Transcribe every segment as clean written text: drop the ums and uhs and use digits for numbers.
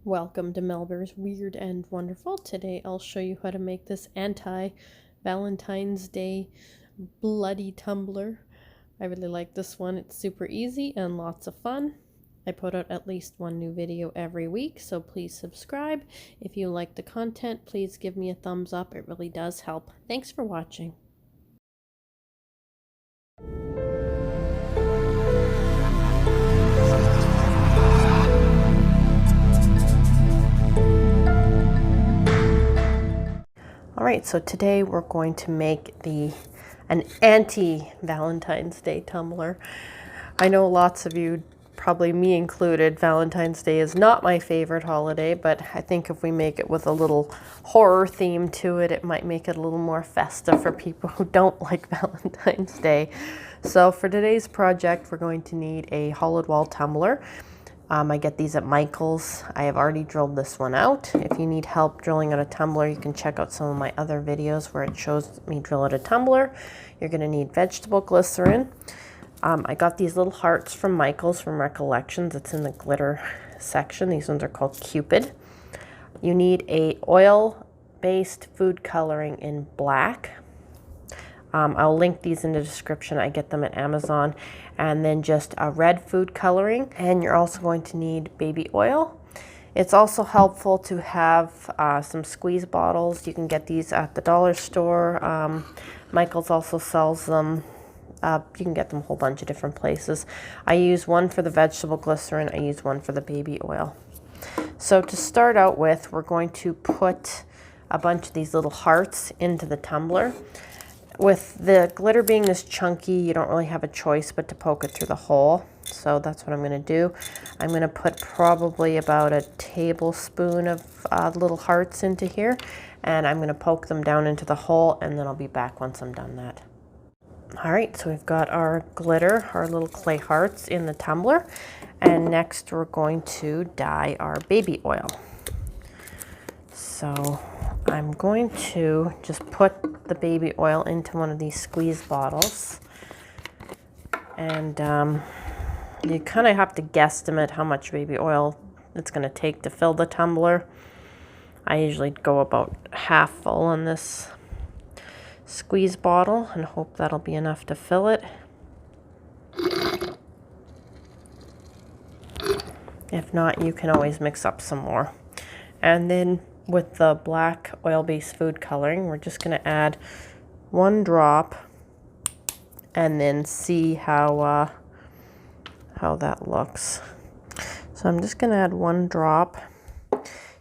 Welcome to Melber's Weird and Wonderful. Today I'll show you how to make this anti-Valentine's Day bloody tumbler. I really like this one. It's super easy and lots of fun. I put out at least one new video every week, so please subscribe. If you like the content, please give me a thumbs up. It really does help. Thanks for watching. Alright, so today we're going to make an anti-Valentine's Day tumbler. I know lots of you, probably me included, Valentine's Day is not my favorite holiday, but I think if we make it with a little horror theme to it, it might make it a little more festive for people who don't like Valentine's Day. So for today's project, we're going to need a hollowed wall tumbler. I get these at Michael's. I have already drilled this one out. If you need help drilling out a tumbler, you can check out some of my other videos where it shows me drill out a tumbler. You're going to need vegetable glycerin. I got these little hearts from Michael's from Recollections. It's in the glitter section. These ones are called Cupid. You need a oil-based food coloring in black. I'll link these in the description. I get them at Amazon. And then just a red food coloring. And you're also going to need baby oil. It's also helpful to have some squeeze bottles. You can get these at the dollar store. Michael's also sells them. You can get them a whole bunch of different places. I use one for the vegetable glycerin. I use one for the baby oil. So to start out with, we're going to put a bunch of these little hearts into the tumbler. With the glitter being this chunky, you don't really have a choice but to poke it through the hole. So that's what I'm going to do. I'm going to put probably about a tablespoon of little hearts into here. And I'm going to poke them down into the hole, and then I'll be back once I'm done that. Alright, so we've got our glitter, our little clay hearts in the tumbler. And next we're going to dye our baby oil. So I'm going to just put the baby oil into one of these squeeze bottles. And you kind of have to guesstimate how much baby oil it's going to take to fill the tumbler. I usually go about half full on this squeeze bottle and hope that'll be enough to fill it. If not, you can always mix up some more. And then with the black oil-based food coloring, we're just going to add one drop and then see how that looks. So I'm just going to add one drop,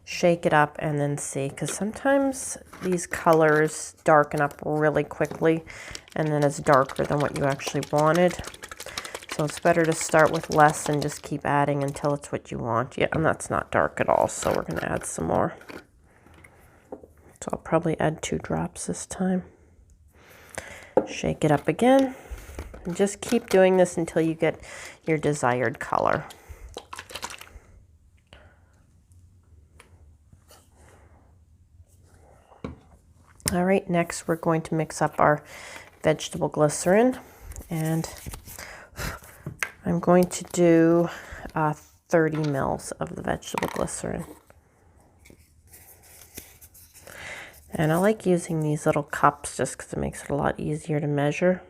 shake it up, and then see, because sometimes these colors darken up really quickly and then it's darker than what you actually wanted. So it's better to start with less and just keep adding until it's what you want. Yeah, and that's not dark at all, so we're going to add some more. So I'll probably add 2 drops this time. Shake it up again. And just keep doing this until you get your desired color. All right, next we're going to mix up our vegetable glycerin. And I'm going to do 30 mils of the vegetable glycerin. And I like using these little cups just because it makes it a lot easier to measure.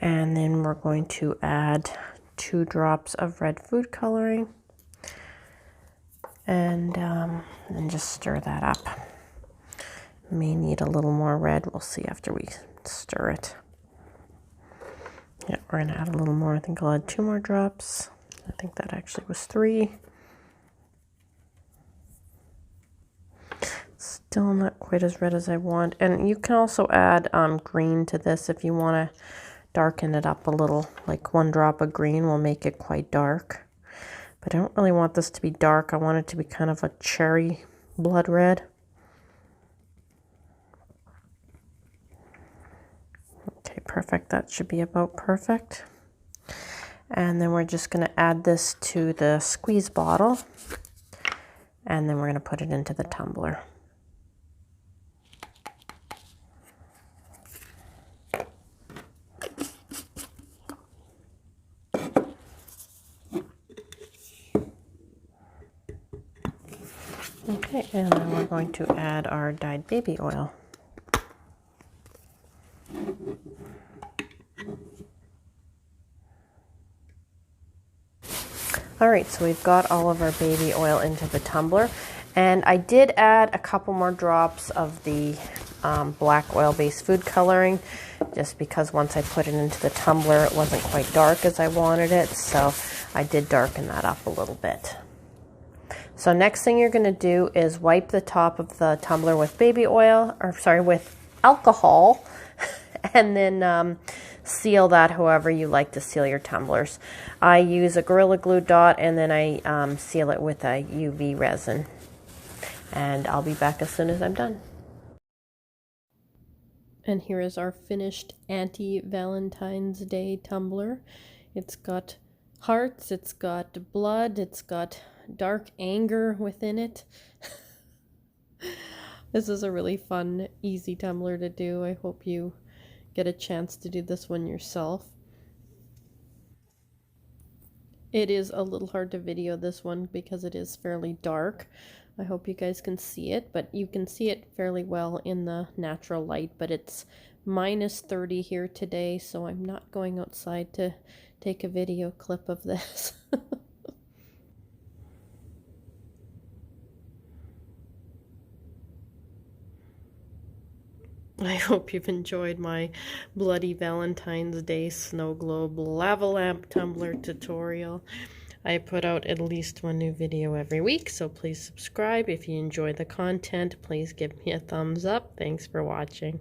And then we're going to add 2 drops of red food coloring. And just stir that up. May need a little more red. We'll see after we stir it. Yeah, we're going to add a little more. I think I'll add 2 more drops. I think that actually was 3. Still not quite as red as I want. And you can also add green to this if you want to darken it up a little. Like 1 drop of green will make it quite dark. But I don't really want this to be dark. I want it to be kind of a cherry blood red. Okay, perfect. That should be about perfect. And then we're just going to add this to the squeeze bottle. And then we're going to put it into the tumbler. Okay, and then we're going to add our dyed baby oil. All right, so we've got all of our baby oil into the tumbler, and I did add a couple more drops of the black oil-based food coloring, just because once I put it into the tumbler, it wasn't quite dark as I wanted it, so I did darken that up a little bit. So next thing you're going to do is wipe the top of the tumbler with baby oil, or sorry, with alcohol, and then seal that however you like to seal your tumblers. I use a Gorilla Glue dot, and then I seal it with a UV resin. And I'll be back as soon as I'm done. And here is our finished anti-Valentine's Day tumbler. It's got hearts, it's got blood, it's got dark anger within it. This is a really fun, easy tumbler to do. I hope you get a chance to do this one yourself. It is a little hard to video this one because it is fairly dark. I hope you guys can see it, but you can see it fairly well in the natural light, but it's -30 here today, so I'm not going outside to take a video clip of this. I hope you've enjoyed my Bloody Valentine's Day snow globe lava lamp tumbler tutorial. I put out at least one new video every week, so please subscribe. If you enjoy the content, please give me a thumbs up. Thanks for watching.